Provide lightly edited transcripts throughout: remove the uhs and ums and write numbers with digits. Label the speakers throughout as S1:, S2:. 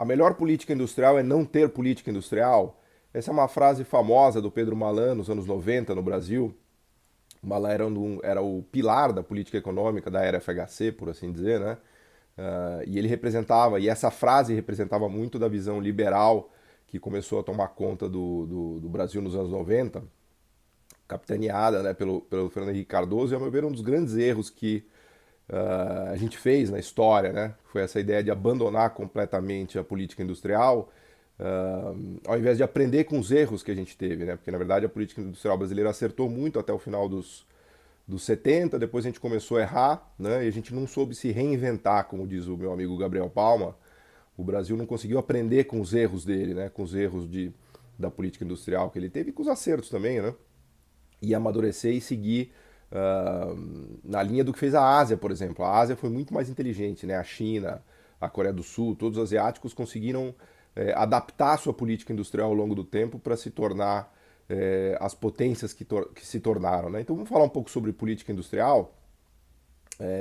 S1: a melhor política industrial é não ter política industrial. Essa é uma frase famosa do Pedro Malan nos anos 90 no Brasil. O Malan era o pilar da política econômica da era FHC, por assim dizer, né? E ele representava, e essa frase representava muito da visão liberal que começou a tomar conta do Brasil nos anos 90, capitaneada, né, pelo Fernando Henrique Cardoso, e, a meu ver, um dos grandes erros que a gente fez na história, né? Foi essa ideia de abandonar completamente a política industrial, ao invés de aprender com os erros que a gente teve, né? Porque na verdade a política industrial brasileira acertou muito até o final dos 70, depois a gente começou a errar, né? E a gente não soube se reinventar, como diz o meu amigo Gabriel Palma. O Brasil não conseguiu aprender com os erros dele, né? Com os erros da política industrial que ele teve e com os acertos também, né? E amadurecer e seguir na linha do que fez a Ásia, por exemplo. A Ásia foi muito mais inteligente, né? A China, a Coreia do Sul, todos os asiáticos conseguiram adaptar a sua política industrial ao longo do tempo para se tornar as potências que se tornaram, né? Então vamos falar um pouco sobre política industrial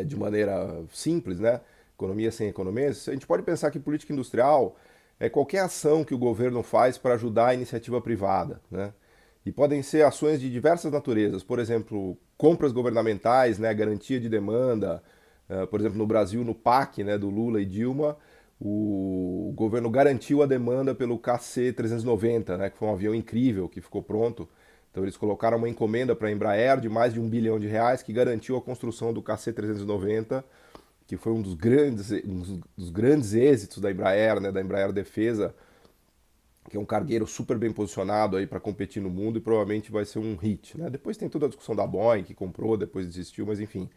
S1: de maneira simples, né? Economia sem economês. A gente pode pensar que política industrial é qualquer ação que o governo faz para ajudar a iniciativa privada, né? E podem ser ações de diversas naturezas, por exemplo, compras governamentais, né, garantia de demanda. Por exemplo, no Brasil, no PAC, né, do Lula e Dilma, o governo garantiu a demanda pelo KC-390, né, que foi um avião incrível que ficou pronto. Então eles colocaram uma encomenda para a Embraer de mais de R$ 1 bilhão que garantiu a construção do KC-390, que foi um dos grandes êxitos da Embraer, né, da Embraer Defesa, que é um cargueiro super bem posicionado aí para competir no mundo e provavelmente vai ser um hit, né? Depois tem toda a discussão da Boeing, que comprou, depois desistiu, mas enfim.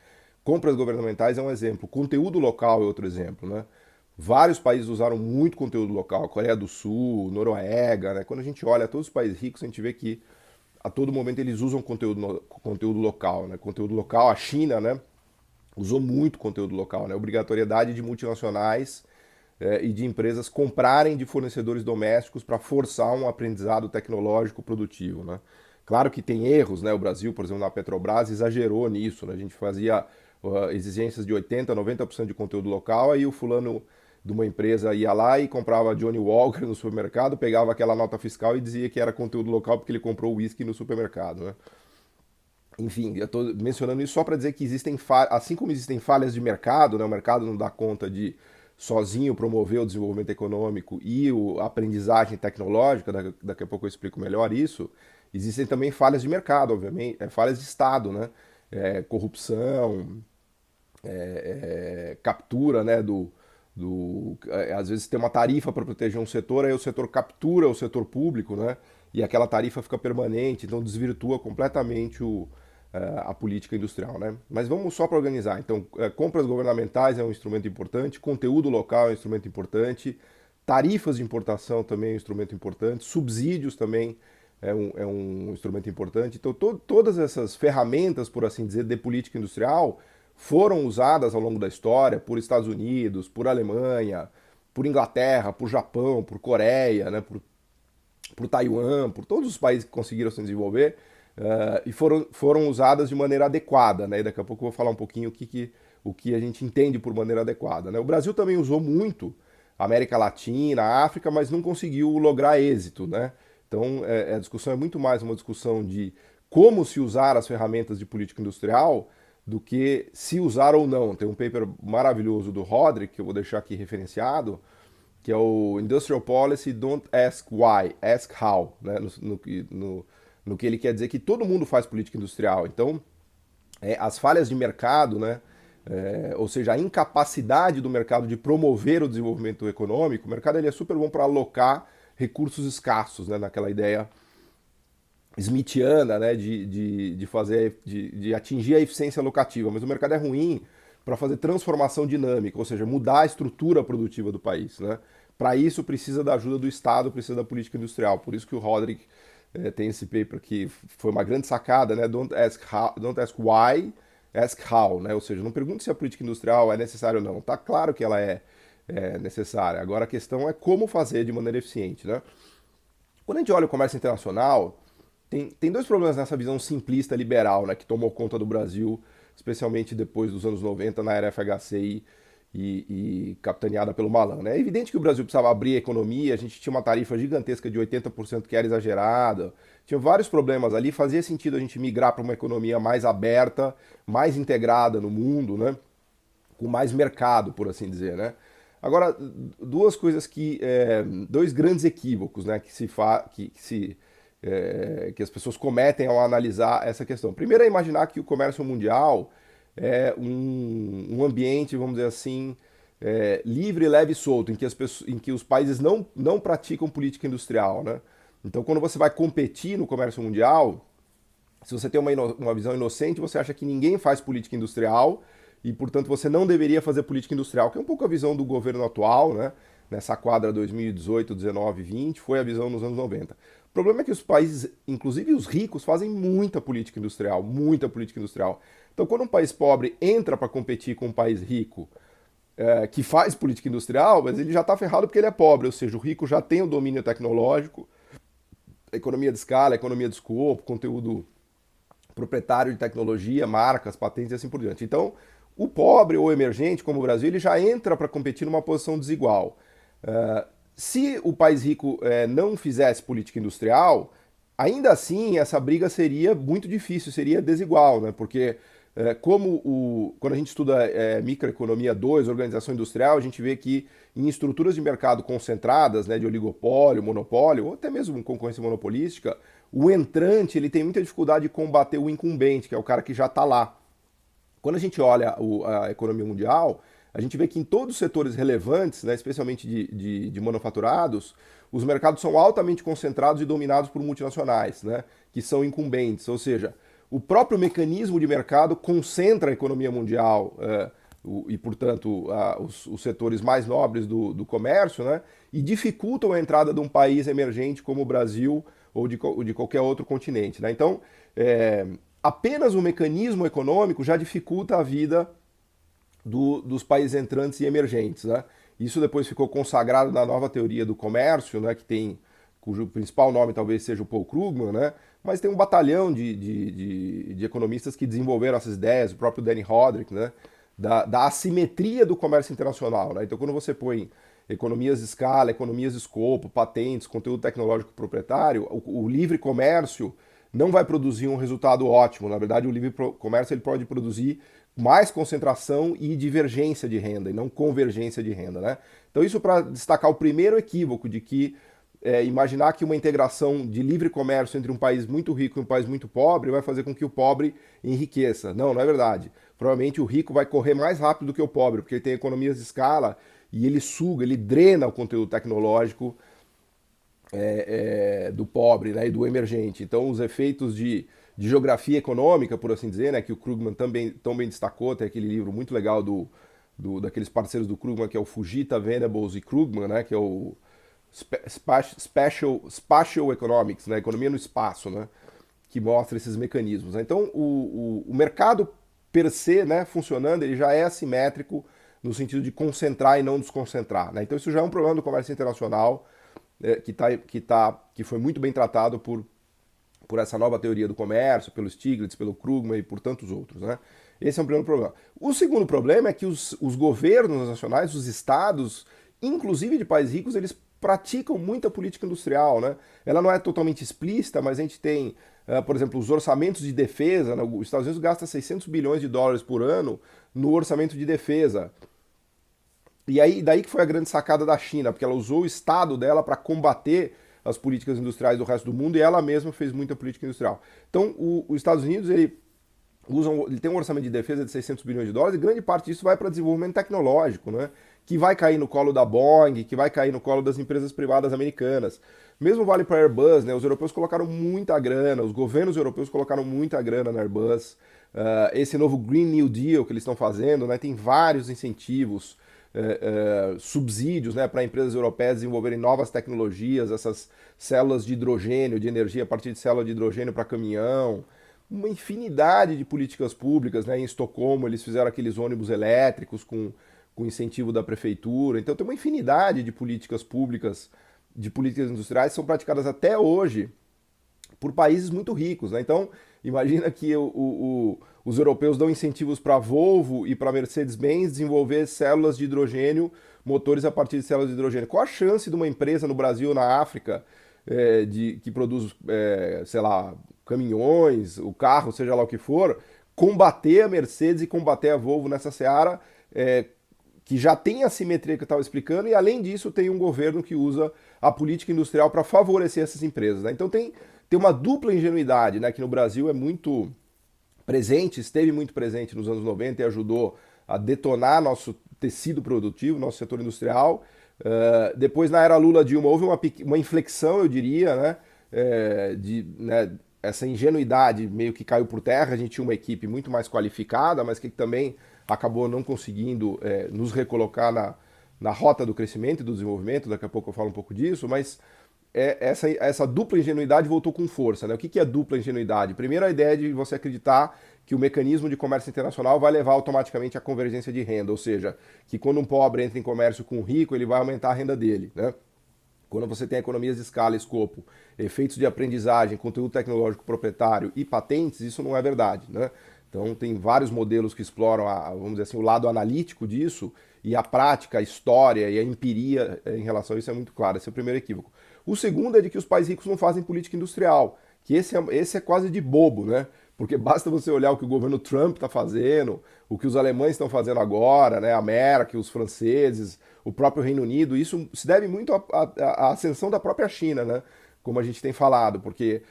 S1: Compras governamentais é um exemplo. Conteúdo local é outro exemplo, né? Vários países usaram muito conteúdo local, Coreia do Sul, Noruega, né? Quando a gente olha todos os países ricos, a gente vê que a todo momento eles usam conteúdo local, né? Conteúdo local, a China, né? Usou muito conteúdo local, né? Obrigatoriedade de multinacionais e de empresas comprarem de fornecedores domésticos para forçar um aprendizado tecnológico produtivo, né? Claro que tem erros, né? O Brasil, por exemplo, na Petrobras exagerou nisso, né? A gente fazia exigências de 80, 90% de conteúdo local, aí o fulano de uma empresa ia lá e comprava Johnny Walker no supermercado, pegava aquela nota fiscal e dizia que era conteúdo local porque ele comprou uísque no supermercado, né? Enfim, eu estou mencionando isso só para dizer que existem assim como existem falhas de mercado, né? O mercado não dá conta de sozinho promover o desenvolvimento econômico e a aprendizagem tecnológica, daqui a pouco eu explico melhor isso. Existem também falhas de mercado, obviamente, falhas de Estado, né? Corrupção, captura, né? Às vezes tem uma tarifa para proteger um setor, aí o setor captura o setor público, né? E aquela tarifa fica permanente, então desvirtua completamente a política industrial, né? Mas vamos só para organizar. Então, compras governamentais é um instrumento importante, conteúdo local é um instrumento importante, tarifas de importação também é um instrumento importante, subsídios também é um instrumento importante. Então, todas essas ferramentas, por assim dizer, de política industrial foram usadas ao longo da história por Estados Unidos, por Alemanha, por Inglaterra, por Japão, por Coreia, né, por Taiwan, por todos os países que conseguiram se desenvolver e foram usadas de maneira adequada, né? E daqui a pouco eu vou falar um pouquinho o que a gente entende por maneira adequada, né? O Brasil também usou muito a América Latina, a África, mas não conseguiu lograr êxito, né? Então a discussão é muito mais uma discussão de como se usar as ferramentas de política industrial do que se usar ou não. Tem um paper maravilhoso do Roderick, que eu vou deixar aqui referenciado, que é o Industrial Policy Don't Ask Why, Ask How, né? No que ele quer dizer que todo mundo faz política industrial. Então, as falhas de mercado, né? Ou seja, a incapacidade do mercado de promover o desenvolvimento econômico, o mercado ele é super bom para alocar recursos escassos, né? Naquela ideia smithiana, né? De atingir a eficiência alocativa, mas o mercado é ruim para fazer transformação dinâmica, ou seja, mudar a estrutura produtiva do país, né? Para isso precisa da ajuda do Estado, precisa da política industrial. Por isso que o Roderick tem esse paper que foi uma grande sacada, né? Don't ask why, ask how, né? Ou seja, não pergunte se a política industrial é necessária ou não. Tá claro que ela é necessária. Agora a questão é como fazer de maneira eficiente, né? Quando a gente olha o comércio internacional, tem dois problemas nessa visão simplista liberal, né, que tomou conta do Brasil, especialmente depois dos anos 90, na era FHC e capitaneada pelo Malan. Né? É evidente que o Brasil precisava abrir a economia, a gente tinha uma tarifa gigantesca de 80% que era exagerada, tinha vários problemas ali, fazia sentido a gente migrar para uma economia mais aberta, mais integrada no mundo, né? Com mais mercado, por assim dizer. Né? Agora, duas coisas dois grandes equívocos, né, que as pessoas cometem ao analisar essa questão. Primeiro é imaginar que o comércio mundial é um ambiente, vamos dizer assim, livre, leve e solto, em que os países não praticam política industrial. Né? Então, quando você vai competir no comércio mundial, se você tem uma visão inocente, você acha que ninguém faz política industrial e, portanto, você não deveria fazer política industrial, que é um pouco a visão do governo atual, né? Nessa quadra 2018, 19, 20, foi a visão nos anos 90. O problema é que os países, inclusive os ricos, fazem muita política industrial, muita política industrial. Então, quando um país pobre entra para competir com um país rico, que faz política industrial, mas ele já está ferrado porque ele é pobre, ou seja, o rico já tem o domínio tecnológico, a economia de escala, a economia de escopo, conteúdo proprietário de tecnologia, marcas, patentes e assim por diante. Então, o pobre ou emergente, como o Brasil, ele já entra para competir numa posição desigual. Se o país rico não fizesse política industrial, ainda assim essa briga seria muito difícil, seria desigual, né? Porque quando a gente estuda microeconomia 2, organização industrial, a gente vê que em estruturas de mercado concentradas, né, de oligopólio, monopólio, ou até mesmo concorrência monopolística, o entrante ele tem muita dificuldade de combater o incumbente, que é o cara que já está lá. Quando a gente olha a economia mundial, a gente vê que em todos os setores relevantes, né, especialmente de manufaturados, os mercados são altamente concentrados e dominados por multinacionais, né, que são incumbentes. Ou seja, o próprio mecanismo de mercado concentra a economia mundial e, portanto, os setores mais nobres do comércio, né, e dificultam a entrada de um país emergente como o Brasil ou de qualquer outro continente. Né? Então, apenas o mecanismo econômico já dificulta a vida dos países entrantes e emergentes. Né? Isso depois ficou consagrado na nova teoria do comércio, né, cujo principal nome talvez seja o Paul Krugman, né? Mas tem um batalhão de economistas que desenvolveram essas ideias, o próprio Danny Roderick, né? Da assimetria do comércio internacional. Né? Então, quando você põe economias de escala, economias de escopo, patentes, conteúdo tecnológico proprietário, o livre comércio não vai produzir um resultado ótimo. Na verdade, o livre comércio ele pode produzir mais concentração e divergência de renda, e não convergência de renda. Né? Então, isso para destacar o primeiro equívoco de que imaginar que uma integração de livre comércio entre um país muito rico e um país muito pobre vai fazer com que o pobre enriqueça. Não, não é verdade. Provavelmente o rico vai correr mais rápido do que o pobre, porque ele tem economias de escala e ele suga, ele drena o conteúdo tecnológico do pobre, né, e do emergente. Então, os efeitos de geografia econômica, por assim dizer, né, que o Krugman também destacou, tem aquele livro muito legal daqueles parceiros do Krugman, que é o Fujita, Venables e Krugman, né, que é o Spatial Economics, né, economia no espaço, né, que mostra esses mecanismos. Então, o mercado per se, né, funcionando, ele já é assimétrico no sentido de concentrar e não desconcentrar. Né? Então, isso já é um problema do comércio internacional que foi muito bem tratado por essa nova teoria do comércio, pelo Stiglitz, pelo Krugman e por tantos outros. Né? Esse é um primeiro problema. O segundo problema é que os governos nacionais, os estados, inclusive de países ricos, eles praticam muita política industrial. Né? Ela não é totalmente explícita, mas a gente tem, por exemplo, os orçamentos de defesa. Né? Os Estados Unidos gasta 600 bilhões de dólares por ano no orçamento de defesa. E aí, daí que foi a grande sacada da China, porque ela usou o Estado dela para combater as políticas industriais do resto do mundo e ela mesma fez muita política industrial. Então, os Estados Unidos, ele tem um orçamento de defesa de 600 bilhões de dólares e grande parte disso vai para desenvolvimento tecnológico, né? Que vai cair no colo da Boeing, que vai cair no colo das empresas privadas americanas. Mesmo vale para a Airbus, né? Os europeus colocaram muita grana, os governos europeus colocaram muita grana na Airbus. Esse novo Green New Deal que eles estão fazendo, né? Tem vários incentivos, subsídios, né, para empresas europeias desenvolverem novas tecnologias, essas células de hidrogênio, de energia a partir de célula de hidrogênio para caminhão, uma infinidade de políticas públicas. Né? Em Estocolmo eles fizeram aqueles ônibus elétricos com incentivo da prefeitura. Então tem uma infinidade de políticas públicas, de políticas industriais que são praticadas até hoje por países muito ricos, né? Então, imagina que os europeus dão incentivos para a Volvo e para a Mercedes-Benz desenvolver células de hidrogênio, motores a partir de células de hidrogênio. Qual a chance de uma empresa no Brasil ou na África que produz, sei lá, caminhões, o carro, seja lá o que for, combater a Mercedes e combater a Volvo nessa seara, que já tem a simetria que eu estava explicando, e além disso tem um governo que usa a política industrial para favorecer essas empresas, né? Então tem uma dupla ingenuidade, né, que no Brasil é muito presente, esteve muito presente nos anos 90 e ajudou a detonar nosso tecido produtivo, nosso setor industrial. Depois, na era Lula-Dilma, houve uma inflexão, eu diria, né, né, essa ingenuidade meio que caiu por terra. A gente tinha uma equipe muito mais qualificada, mas que também acabou não conseguindo nos recolocar na rota do crescimento e do desenvolvimento. Daqui a pouco eu falo um pouco disso, mas essa dupla ingenuidade voltou com força, né? O que é dupla ingenuidade? Primeiro, a ideia de você acreditar que o mecanismo de comércio internacional vai levar automaticamente à convergência de renda, ou seja, que quando um pobre entra em comércio com um rico, ele vai aumentar a renda dele, né? Quando você tem economias de escala, escopo, efeitos de aprendizagem, conteúdo tecnológico proprietário e patentes, isso não é verdade, né? Então tem vários modelos que exploram, vamos dizer assim, o lado analítico disso, e a prática, a história e a empiria em relação a isso é muito claro. Esse é o primeiro equívoco. O segundo é de que os países ricos não fazem política industrial, que esse é quase de bobo, né? Porque basta você olhar o que o governo Trump está fazendo, o que os alemães estão fazendo agora, né? A Merkel, os franceses, o próprio Reino Unido. Isso se deve muito à ascensão da própria China, né? Como a gente tem falado, porque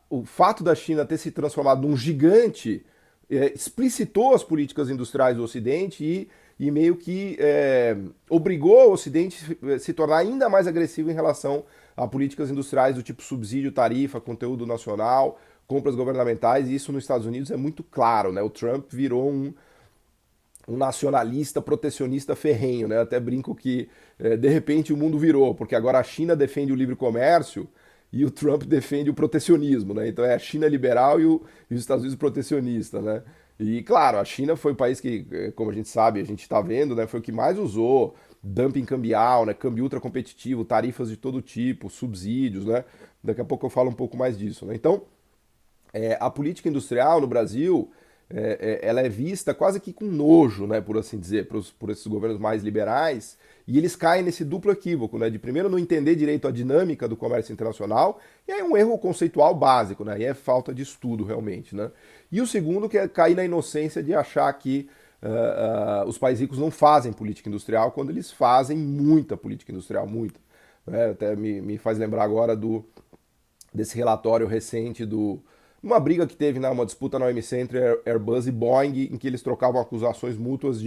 S1: o fato da China ter se transformado num gigante explicitou as políticas industriais do Ocidente e meio que obrigou o Ocidente a se tornar ainda mais agressivo em relação a políticas industriais do tipo subsídio, tarifa, conteúdo nacional, compras governamentais, e isso nos Estados Unidos é muito claro, né? O Trump virou um nacionalista, protecionista ferrenho, né? Eu até brinco que de repente o mundo virou, porque agora a China defende o livre comércio e o Trump defende o protecionismo, né? Então é a China liberal e os Estados Unidos protecionista, né? E claro, a China foi o país que, como a gente sabe, a gente está vendo, né? Foi o que mais usou dumping cambial, né? Câmbio ultra competitivo, tarifas de todo tipo, subsídios, né? Daqui a pouco eu falo um pouco mais disso, né? Então a política industrial no Brasil ela é vista quase que com nojo, né, por assim dizer, por esses governos mais liberais, e eles caem nesse duplo equívoco, né, de primeiro não entender direito a dinâmica do comércio internacional, e aí é um erro conceitual básico, né, e é falta de estudo realmente, né, e o segundo que é cair na inocência de achar que os países ricos não fazem política industrial, quando eles fazem muita política industrial, muita. Né, até me faz lembrar agora desse relatório recente uma briga que teve, né, uma disputa na OMC entre Airbus e Boeing, em que eles trocavam acusações mútuas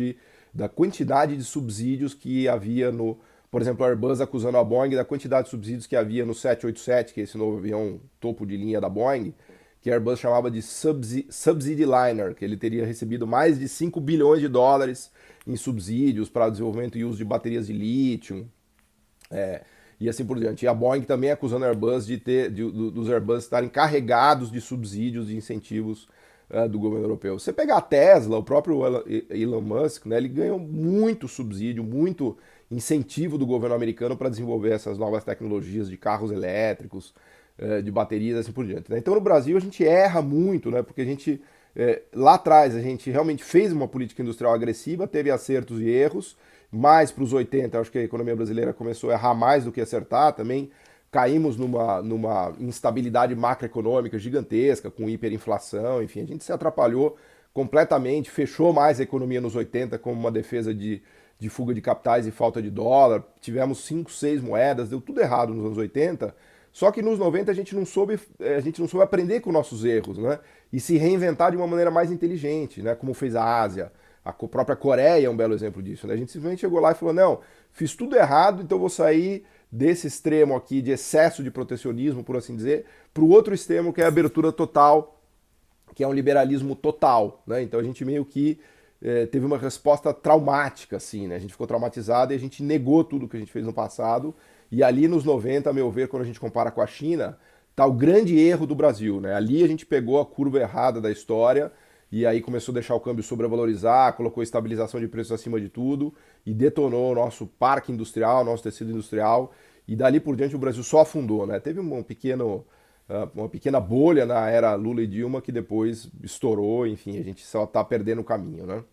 S1: da quantidade de subsídios que havia por exemplo, a Airbus acusando a Boeing da quantidade de subsídios que havia no 787, que é esse novo avião topo de linha da Boeing, que a Airbus chamava de Subsidy Liner, que ele teria recebido mais de 5 bilhões de dólares em subsídios para desenvolvimento e uso de baterias de lítio, e assim por diante. E a Boeing também acusando a Airbus dos Airbus estarem carregados de subsídios e incentivos do governo europeu. Você pegar a Tesla, o próprio Elon Musk, né, ele ganhou muito subsídio, muito incentivo do governo americano para desenvolver essas novas tecnologias de carros elétricos, de baterias e assim por diante. Né? Então no Brasil a gente erra muito, né, porque a gente lá atrás a gente realmente fez uma política industrial agressiva, teve acertos e erros, mais para os 80, acho que a economia brasileira começou a errar mais do que acertar também. Caímos numa instabilidade macroeconômica gigantesca, com hiperinflação, enfim, a gente se atrapalhou completamente, fechou mais a economia nos 80 como uma defesa de fuga de capitais e falta de dólar. Tivemos 5, 6 moedas, deu tudo errado nos anos 80. Só que nos 90 a gente não soube aprender com nossos erros, né? E se reinventar de uma maneira mais inteligente, né? Como fez a Ásia. A própria Coreia é um belo exemplo disso, né? A gente simplesmente chegou lá e falou, não, fiz tudo errado, então vou sair desse extremo aqui de excesso de protecionismo, por assim dizer, para o outro extremo que é a abertura total, que é um liberalismo total, né? Então a gente meio que teve uma resposta traumática, assim, né? A gente ficou traumatizado e a gente negou tudo que a gente fez no passado. E ali nos 90, a meu ver, quando a gente compara com a China, tá o grande erro do Brasil, né? Ali a gente pegou a curva errada da história e aí começou a deixar o câmbio sobrevalorizar, colocou estabilização de preços acima de tudo e detonou o nosso parque industrial, nosso tecido industrial, e dali por diante o Brasil só afundou, né? Teve um pequeno uma pequena bolha na era Lula e Dilma que depois estourou, enfim, a gente só está perdendo o caminho, né?